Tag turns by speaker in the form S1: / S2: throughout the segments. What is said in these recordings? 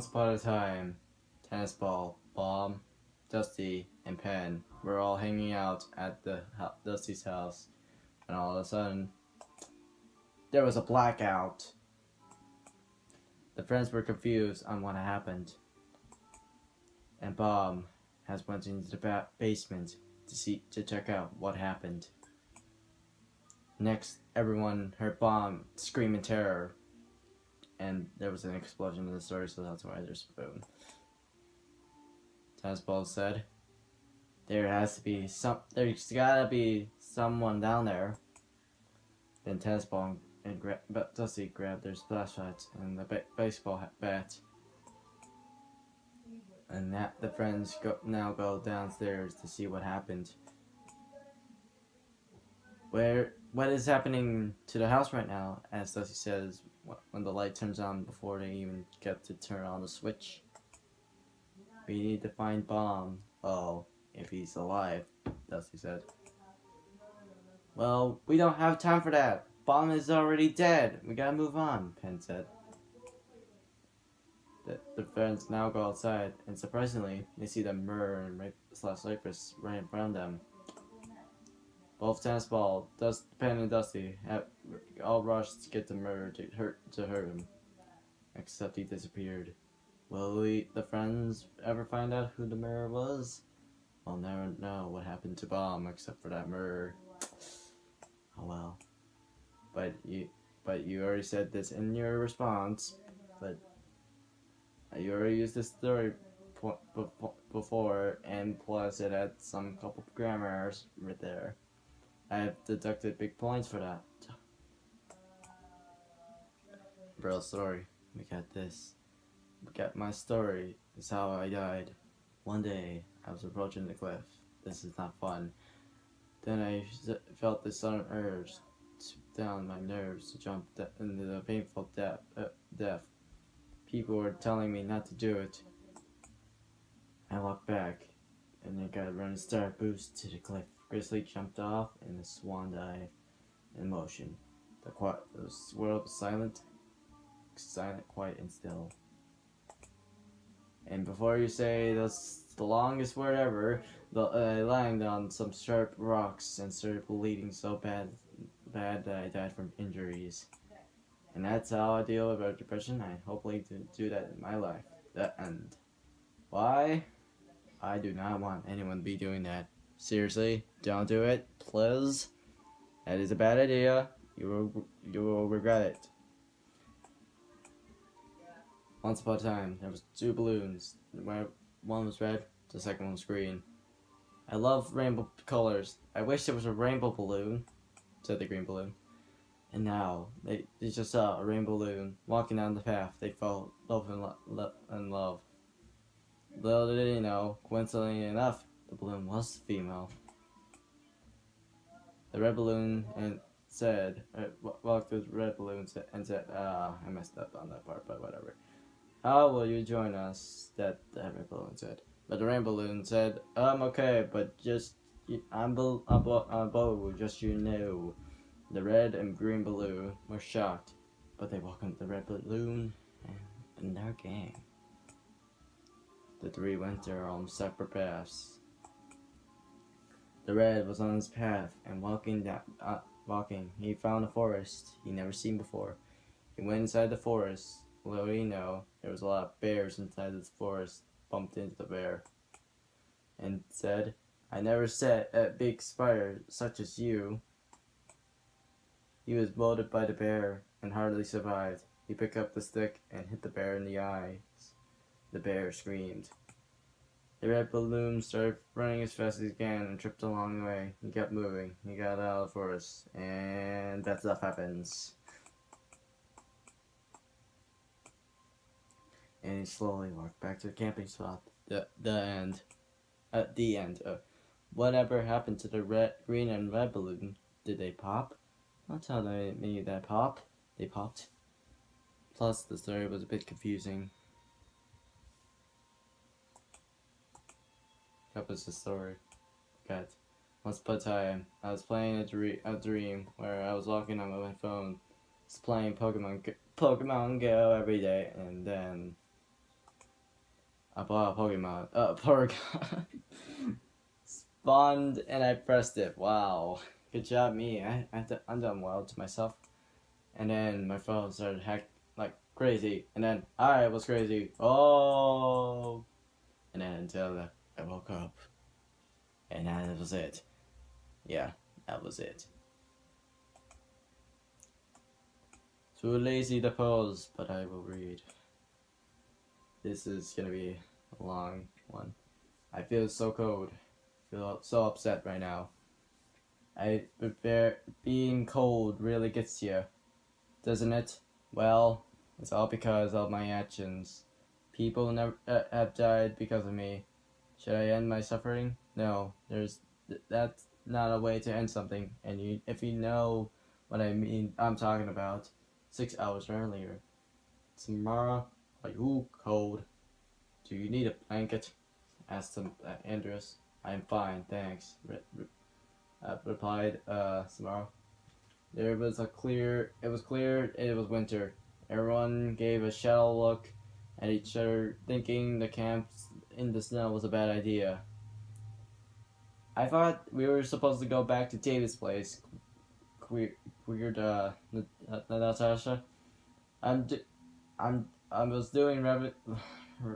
S1: Once upon a time, Tennis Ball, Bomb, Dusty, and Pen were all hanging out at Dusty's house, and all of a sudden, there was a blackout. The friends were confused on what happened, and Bomb has went into the basement to check out what happened. Next, everyone heard Bomb scream in terror, and there was an explosion in the story, so that's why there's a boom. Tennis Ball said, there's gotta be someone down there. Then Tennis Ball and Dusty grabbed their flashlights and the baseball bat. And the friends now go downstairs to see what happened. What is happening to the house right now? As Dusty says, when the light turns on before they even get to turn on the switch. We need to find Bomb. Oh, if he's alive, Dusty said. Well, we don't have time for that. Bomb is already dead. We gotta move on, Penn said. The friends now go outside, and surprisingly, they see the mirror and Cypress right in front of them. Both Tennis Ball, Penn, and Dusty have all rushed to get the mirror to hurt him, except he disappeared. Will the friends ever find out who the mirror was? I'll never know what happened to Bomb except for that mirror. Oh well. But you already said this in your response. But you already used this story before, and plus it had some couple grammar errors right there. I have deducted big points for that. Bro, story. We got this. We got my story. Is how I died. One day, I was approaching the cliff. This is not fun. Then I felt this sudden urge down my nerves to jump into the painful death. People were telling me not to do it. I walked back, and I got a running start boost to the cliff. Grizzly jumped off in a swan dive in motion. The world was silent, quiet, and still. And before you say that's the longest word ever, I landed on some sharp rocks and started bleeding so bad that I died from injuries. And that's how I deal with depression. I hopefully do that in my life. The end. Why? I do not want anyone to be doing that. Seriously, don't do it, please. That is a bad idea. You will regret it. Once upon a time, there was 2 balloons. One was red, the second one was green. I love rainbow colors. I wish there was a rainbow balloon, said the green balloon. And now, they just saw a rainbow balloon walking down the path. They fell in love. Little did they know, coincidentally enough, the balloon was female. The red balloon walked with the red balloon and said, I messed up on that part, but whatever. How will you join us? That red balloon said. But the rainbow balloon said, okay, but I'm bold, just you know. The red and green balloon were shocked, but they welcomed the red balloon in their gang. The 3 went their own separate paths. The red was on his path, and walking, he found a forest he'd never seen before. He went inside the forest. Little did he know, there was a lot of bears inside this forest. Bumped into the bear and said, I never set a big spider such as you. He was molded by the bear and hardly survived. He picked up the stick and hit the bear in the eyes. The bear screamed. The red balloon started running as fast as he can and tripped along the way. He kept moving. He got out of the forest, and bad stuff happens. And he slowly walked back to the camping spot. The end. At the end. Whatever happened to the green and red balloon? Did they pop? Don't tell me that they popped. Plus, the story was a bit confusing. That was the story. God. Once upon a time, I was playing a dream where I was walking on my phone, just playing Pokemon Go every day, and then I bought a Pokemon. Porygon. Spawned and I pressed it. Wow. Good job, me. I'm done well to myself. And then my phone started hack like crazy. And then I was crazy. Oh. And then until I woke up. And that was it. Yeah, that was it. Too lazy to pose, but I will read. This is gonna be a long one. I feel so cold. I feel so upset right now. Being cold really gets you, doesn't it? Well, it's all because of my actions. People never have died because of me. Should I end my suffering? No, that's not a way to end something. And if you know what I'm talking about. 6 hours earlier. Samara, are you cold? Do you need a blanket? Asked Andreas. I'm fine, thanks. Replied Samara. It was clear it was winter. Everyone gave a shallow look at each other, thinking the camp in the snow was a bad idea. I thought we were supposed to go back to David's place. Weird, Natasha. I was doing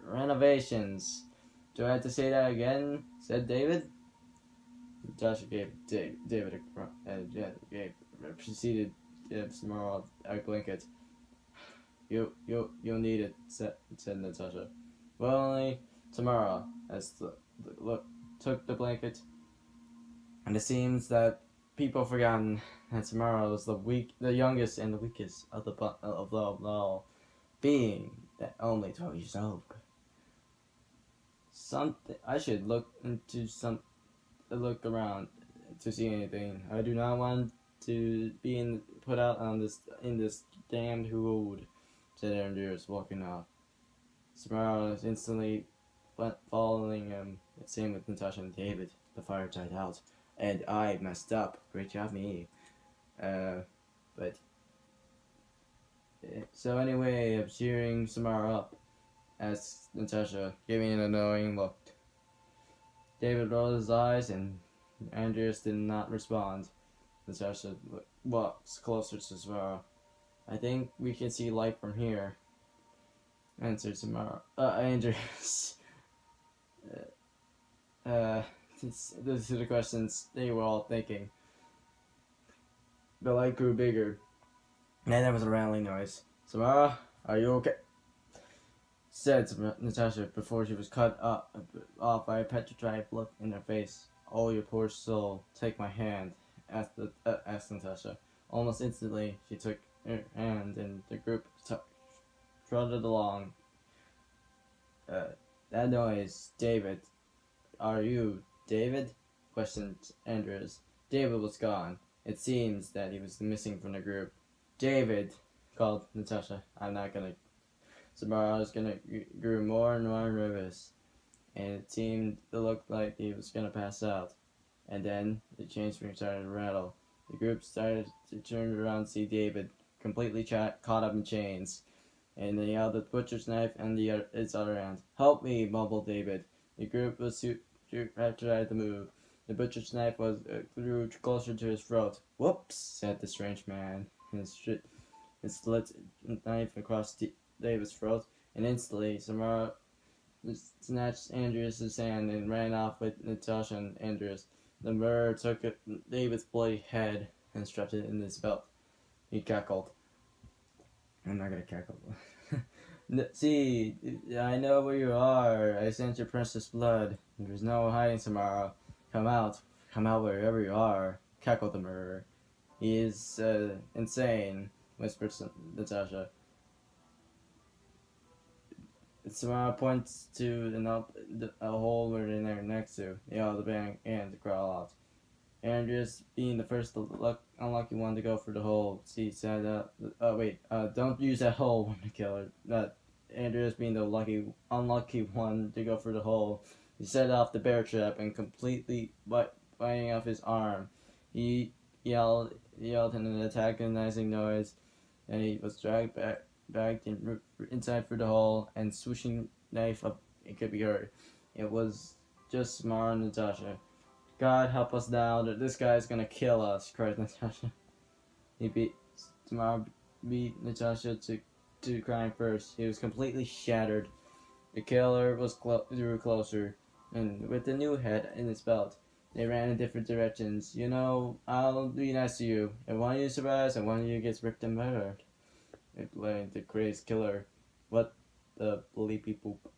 S1: renovations. Do I have to say that again? Said David. Natasha gave David preceded tomorrow a blanket. You'll need it, said Natasha. Well, only tomorrow. As look took the blanket, and it seems that people forgotten that tomorrow was the youngest and the weakest of all, being that only 12 years old. Something I should look around to see anything. I do not want to be put out in this damned road, said Andreas, walking off. Samara was instantly following him. Same with Natasha and David. The fire died out, and I messed up. Great job, me. But so anyway, I'm cheering Samara up, asked Natasha, giving an annoying look. David rolled his eyes, and Andreas did not respond. Natasha walks closer to Samara. I think we can see light from here, answered Samara. Andreas. These are the questions they were all thinking. The light grew bigger, and there was a rattling noise. Samara, are you okay? Said Natasha before she was cut off by a petrified look in her face. Oh, you poor soul, take my hand, asked Natasha. Almost instantly, she took her hand, and the group trotted along. That noise, David. Are you David? Questioned Andrews. David was gone. It seems that he was missing from the group. David, called Natasha. I'm not gonna. Samara grew more and more nervous, and it seemed to look like he was gonna pass out. And then the chain spring started to rattle. The group started to turn around to see David, completely caught up in chains, and they held the butcher's knife and its other hand. Help me, mumbled David. The group was tried to move. The butcher's knife was drew closer to his throat. Whoops, said the strange man, and slit the knife across David's throat, and instantly Samara snatched Andreas' hand and ran off with Natasha and Andreas. The murderer took David's bloody head and strapped it in his belt. He cackled. I'm not gonna cackle. See, I know where you are. I sent your precious blood. There's no hiding, Samara. Come out wherever you are, cackled the murderer. He is insane, whispered Natasha. Samara points to a hole where they're next to. They all the bang and crawl out. Andreas, being the first unlucky one to go for the hole, said, don't use that hole when to kill her. Andreas, being the unlucky one to go for the hole, he set off the bear trap and completely biting off his arm. He yelled in an antagonizing noise, and he was dragged back inside through the hole, and swooshing knife it could be her. It was just Samara and Natasha. God help us now, that this guy's gonna kill us, cried Natasha. Samara beat Natasha to crying first. He was completely shattered. The killer drew closer, and with the new head in his belt, they ran in different directions. You know, I'll be nice to you. If one of you survives and one of you gets ripped and murdered, explained the crazed killer. What the bleepy poop?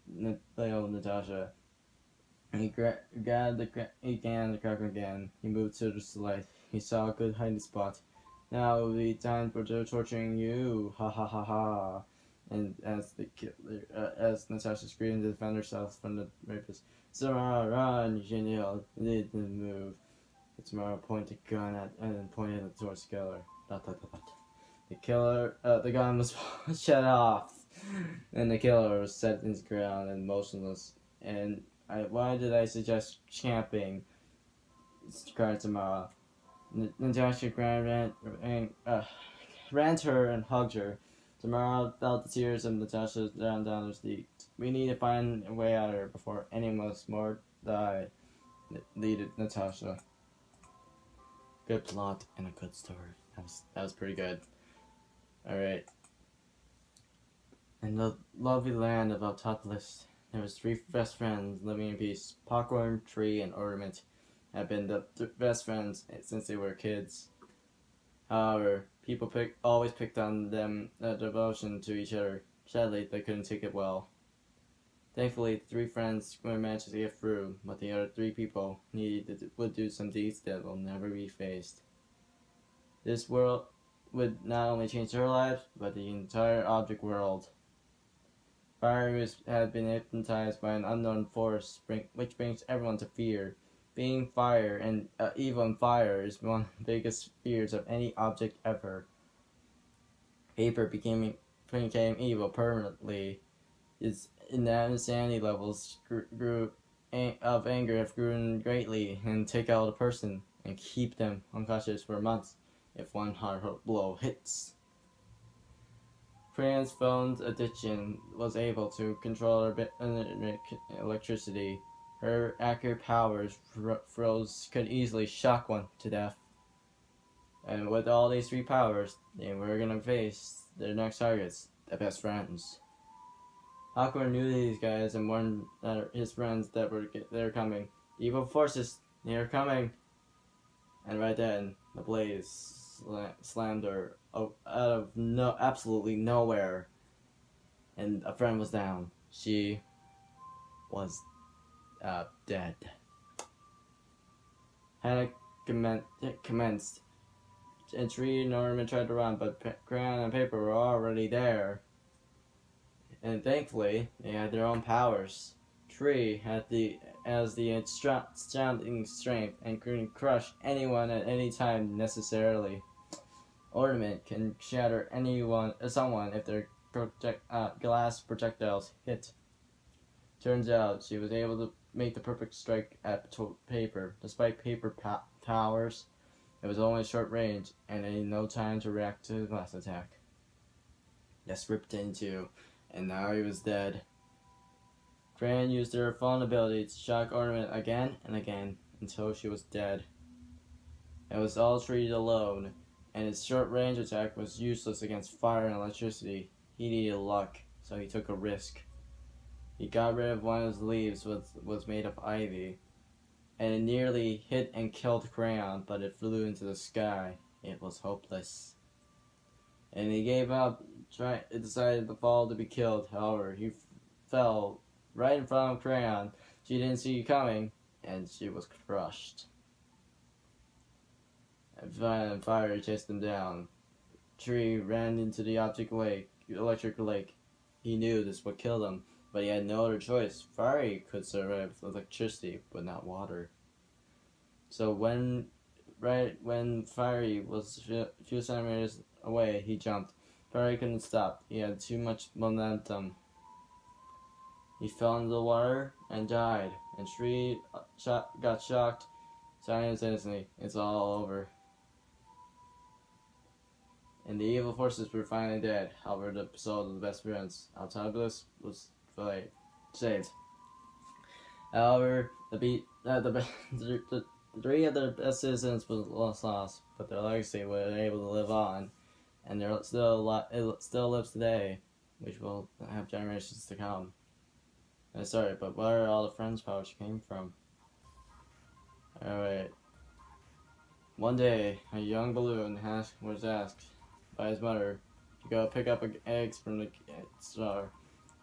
S1: Natasha. He gathered the crack again. He moved to the light. He saw a good hiding spot. Now it will be time for torturing you. Ha ha ha ha. And as Natasha screamed to defend herself from the rapist, Samara, run! She yelled. It didn't move. Samara pointed a gun at and pointed it towards the killer. The gun was shut off, and the killer was set in the ground and motionless. And why did I suggest camping? Cried Tamara. Natasha ran to her and hugged her. Tamara felt the tears of Natasha down her cheeks. We need to find a way out of here before any of us more die, leaded Natasha. Good plot and a good story. That was pretty good. Alright. In the lovely land of Altopolis, there was 3 best friends living in peace. Popcorn, Tree, and Ornament had been the best friends since they were kids. However, people always picked on them their devotion to each other. Sadly, they couldn't take it well. Thankfully, the 3 friends managed to get through, but the other 3 people would do some deeds that will never be faced. This world would not only change their lives, but the entire object world. Fire had been hypnotized by an unknown force, which brings everyone to fear. Being fire and evil in fire is one of the biggest fears of any object ever. Paper became evil permanently. Its insanity levels of anger have grown greatly and take out a person and keep them unconscious for months if one hard blow hits. Fran's phone's addiction was able to control her electricity. Her accurate powers could easily shock one to death. And with all these 3 powers, they were gonna face their next targets, the best friends. Awkward knew these guys and warned his friends that they were coming. The evil forces, they are coming. And right then, the blaze slammed her out of absolutely nowhere, and a friend was down. She was dead. Panic commenced, and Tree and Norman tried to run, but crayon and paper were already there. And thankfully, they had their own powers. Tree had the astounding strength and could crush anyone at any time necessarily. Ornament can shatter someone if their glass projectiles hit. Turns out she was able to make the perfect strike at paper. Despite paper powers, it was only short range and they had no time to react to the glass attack. Just ripped into, and now he was dead. Fran used her phone ability to shock Ornament again and again until she was dead. It was all Tree alone, and his short-range attack was useless against fire and electricity. He needed luck, so he took a risk. He got rid of one of his leaves, was made of ivy, and it nearly hit and killed Crayon, but it flew into the sky. It was hopeless. And he gave up, decided to fall to be killed. However, he fell right in front of Crayon. She didn't see you coming, and she was crushed. And fire chased him down. Tree ran into the electric lake. He knew this would kill him, but he had no other choice. Fire could survive electricity, but not water. So when Fiery was a few centimeters away, he jumped. Fiery couldn't stop. He had too much momentum. He fell into the water and died. And Tree got shocked. Simultaneously, it's all over. And the evil forces were finally dead. However, the episode of the best friends, Altopolis, was fight. saved. However, the 3 of the best citizens was lost, but their legacy was able to live on, and it still lives today, which will have generations to come. Sorry, but where are all the friends pouch came from? Alright. One day, a young balloon was asked by his mother to go pick up eggs from the star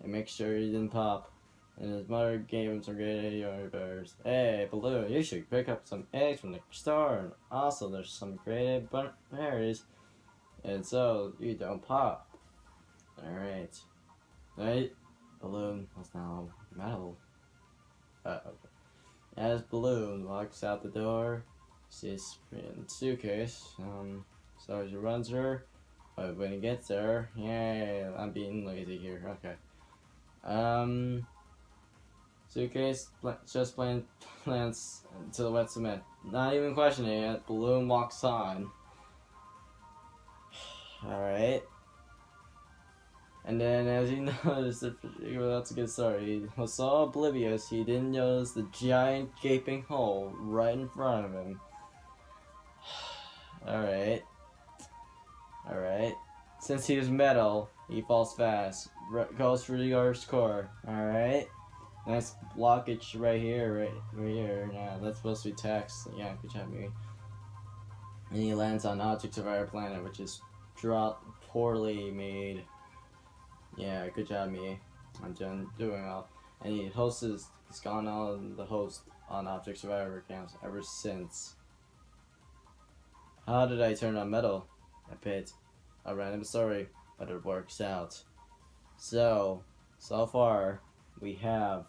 S1: and make sure he didn't pop. And his mother gave him some great berries. Hey, balloon, you should pick up some eggs from the star, and also there's some great berries, and so you don't pop. Alright. Right? Balloon was now metal. As Balloon walks out the door, sees a suitcase. So she runs her, but when he gets there, yeah, I'm being lazy here. Okay. Suitcase just plants to the wet cement. Not even questioning it. Balloon walks on. Alright. And then, as he noticed, that's a good story. He was so oblivious he didn't notice the giant gaping hole right in front of him. Alright. Alright. Since he was metal, he falls fast. Goes through the Earth's core. Alright. Nice blockage right here, right here. Yeah, that's supposed to be text. Yeah, good job, me. And he lands on object Survivor planet, which is poorly made. Yeah, good job, me. I'm doing well. And he's gone on the host on Object Survivor camps ever since. How did I turn on metal? I picked a random story, but it works out. So far we have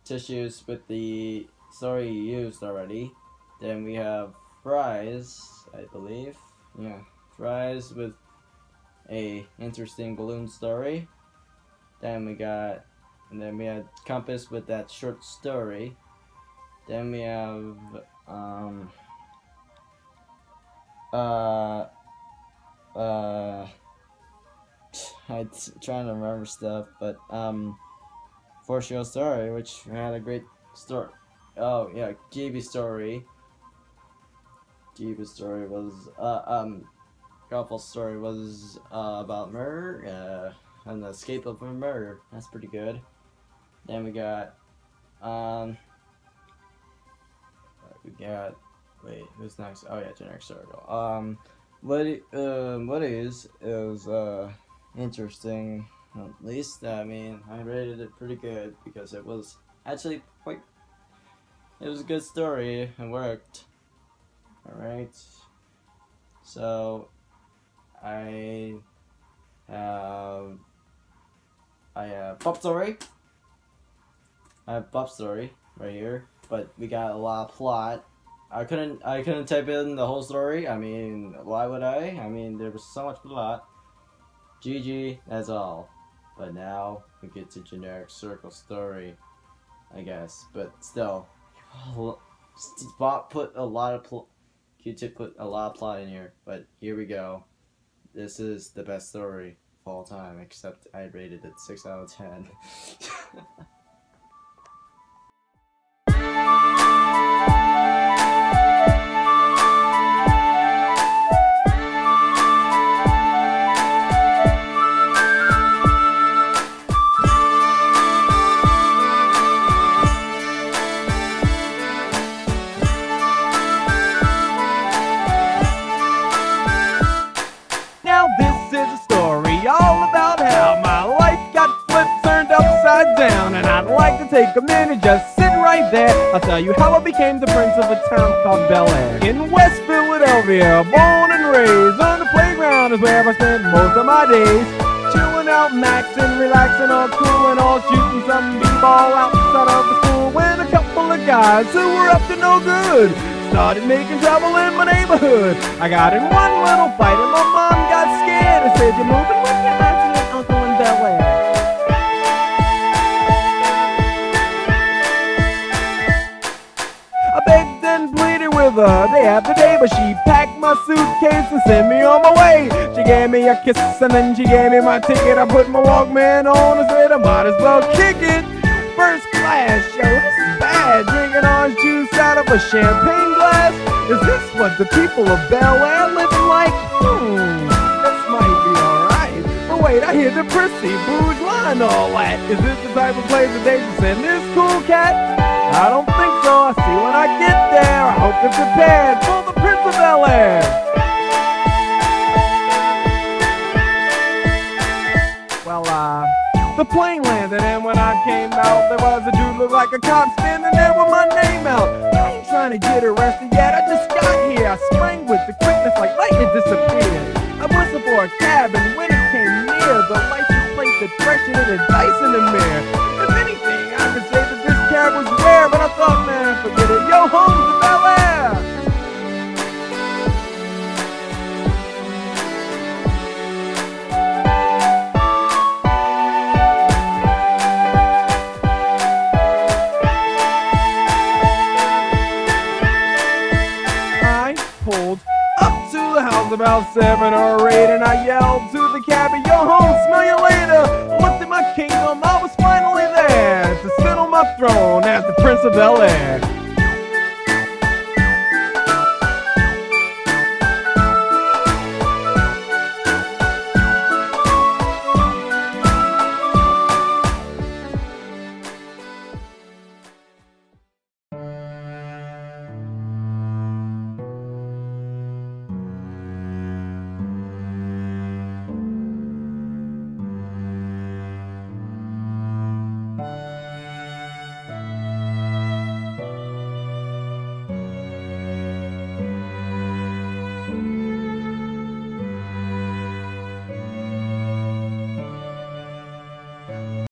S1: tissues with the story used already. Then we have fries, I believe. Yeah, fries with a interesting balloon story. Then we had Compass with that short story. Then we have I'm trying to remember stuff, but For Show Story, which had a great story. Oh yeah, GB's story. GB's story was Couple story was about murder, and the escape of a murder. That's pretty good. Then we got wait, who's next? Oh yeah, generic story. What is interesting. At least I mean I rated it pretty good because it was actually it was a good story and worked. All right, so. I have Pop Story. I have Pop Story right here, but we got a lot of plot. I couldn't type in the whole story. I mean, why would I? I mean, there was so much plot. GG, that's all. But now we get to generic circle story, I guess. But still, Spot put a lot of Q-Tip put a lot of plot in here. But here we go. This is the best story of all time, except I rated it 6 out of 10.
S2: Down, and I'd like to take a minute, just sit right there. I'll tell you how I became the prince of a town called Bel Air. In West Philadelphia, born and raised, on the playground is where I spent most of my days. Chilling out, maxing, relaxing, all cool and all shooting some b-ball outside of the school. When a couple of guys who were up to no good started making trouble in my neighborhood. I got in one little fight and my mom got scared and said, "You're moving with your auntie and uncle in Bel Air." Begged and pleaded with her day after day, but she packed my my suitcase and sent me on my way. She gave me a kiss and then she gave me my ticket. I put my Walkman on and said I might as well kick it. First class, yo, this is bad. Drinking orange juice out of a champagne glass. Is this what the people of Bel Air living like? This might be alright. But wait, I hear the prissy, bourgeois and all that. Is this the type of place that they should send this cool cat? I don't think so. I'll see when I get there. I hope they're prepared for the Prince of Bel Air. Well, the plane landed, and when I came out, there was a dude looked like a cop standing there with my name out. I ain't trying to get arrested yet, I just got here. I sprang with the quickness like lightning disappeared. I whistled for a cab, and when it came near, the license plate said freshen and a dice in the mirror. If anything, I could say that this cab was rare, but I thought, man, forget it. Yo, home to Bel Air! Pulled up to the house about 7 or 8, and I yelled to the cabbie, yo home, smell you later. Looked at my kingdom, I was finally there to sit on my throne as the Prince of Bel Air.